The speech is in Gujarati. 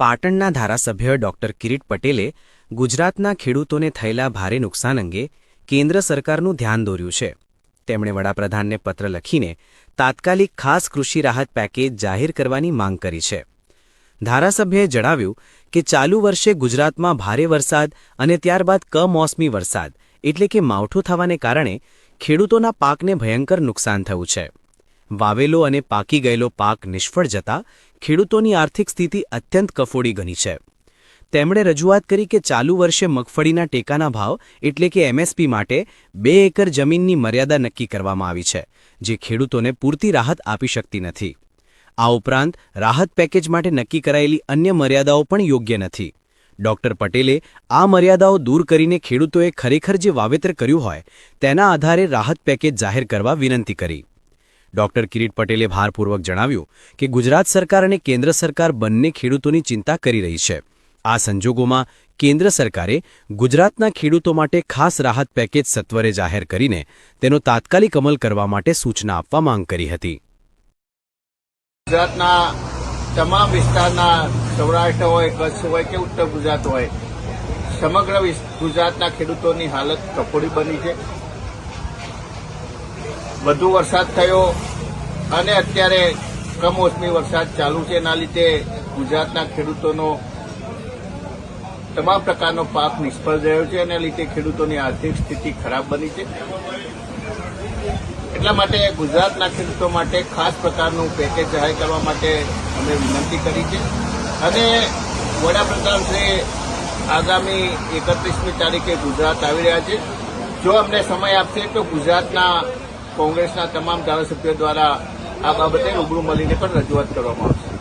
પાટણના ધારાસભ્ય ડોક્ટર કિરીટ પટેલે ગુજરાતના ખેડૂતોને થયેલા ભારે નુકસાન અંગે કેન્દ્ર સરકારનું ધ્યાન દોર્યું છે. તેમણે વડાપ્રધાનને પત્ર લખીને તાત્કાલિક ખાસ કૃષિ રાહત પેકેજ જાહેર કરવાની માંગ કરી છે. ધારાસભ્યએ જણાવ્યું કે ચાલુ વર્ષે ગુજરાતમાં ભારે વરસાદ અને ત્યારબાદ કમોસમી વરસાદ એટલે કે માવઠું થવાને કારણે ખેડૂતોના પાકને ભયંકર નુકસાન થયું છે. વાવેલો અને પાકી ગયેલો પાક નિષ્ફળ જતા ખેડૂતોની આર્થિક સ્થિતિ અત્યંત કફોડી બની છે. તેમણે રજૂઆત કરી કે ચાલુ વર્ષે મગફળીના ટેકાના ભાવ એટલે કે એમએસપી માટે 2 એકર જમીનની મર્યાદા નક્કી કરવામાં આવી છે, જે ખેડૂતોને પૂરતી રાહત આપી શકતી નથી. આ ઉપરાંત રાહત પેકેજ માટે નક્કી કરાયેલી અન્ય મર્યાદાઓ પણ યોગ્ય નથી. ડોક્ટર પટેલે આ મર્યાદાઓ દૂર કરીને ખેડૂતોએ ખરેખર જે વાવેતર કર્યું હોય તેના આધારે રાહત પેકેજ જાહેર કરવા વિનંતી કરી. ડોક્ટર કિરીટ પટેલે ભારપૂર્વક જણાવ્યું કે ગુજરાત સરકાર અને કેન્દ્ર સરકાર બંને ખેડૂતોની ચિંતા કરી રહી છે. આ સંજોગોમાં કેન્દ્ર સરકારે ગુજરાતના ખેડૂતો માટે ખાસ રાહત પેકેજ સત્વરે જાહેર કરીને તેનો તાત્કાલિક અમલ કરવા માટે સૂચના આપવા માંગ કરી હતી. ગુજરાતના તમામ વિસ્તારના સૌરાષ્ટ્ર હોય, કચ્છ હોય કે ઉત્તર ગુજરાત હોય, સમગ્ર ગુજરાતના ખેડૂતોની હાલત કફોડી બની છે. વધુ વરસાદ થયો અને અત્યારે કમોસમી વરસાદ ચાલુ છે. એના લીધે ગુજરાતના ખેડૂતોનો તમામ પ્રકારનો પાક નિષ્ફળ ગયો છે. એના લીધે ખેડૂતોની આર્થિક સ્થિતિ ખરાબ બની છે. એટલા માટે ગુજરાતના ખેડૂતો માટે ખાસ પ્રકારનું પેકેજ જાહેર કરવા માટે અમે વિનંતી કરી છે અને વડાપ્રધાનશ્રી આગામી 31મી તારીખે ગુજરાત આવી રહ્યા છે. જો અમને સમય આપશે તો ગુજરાતના કોંગ્રેસના તમામ ધારાસભ્યો દ્વારા આ બાબતે રૂબરૂ મળીને પણ રજૂઆત કરવામાં આવશે.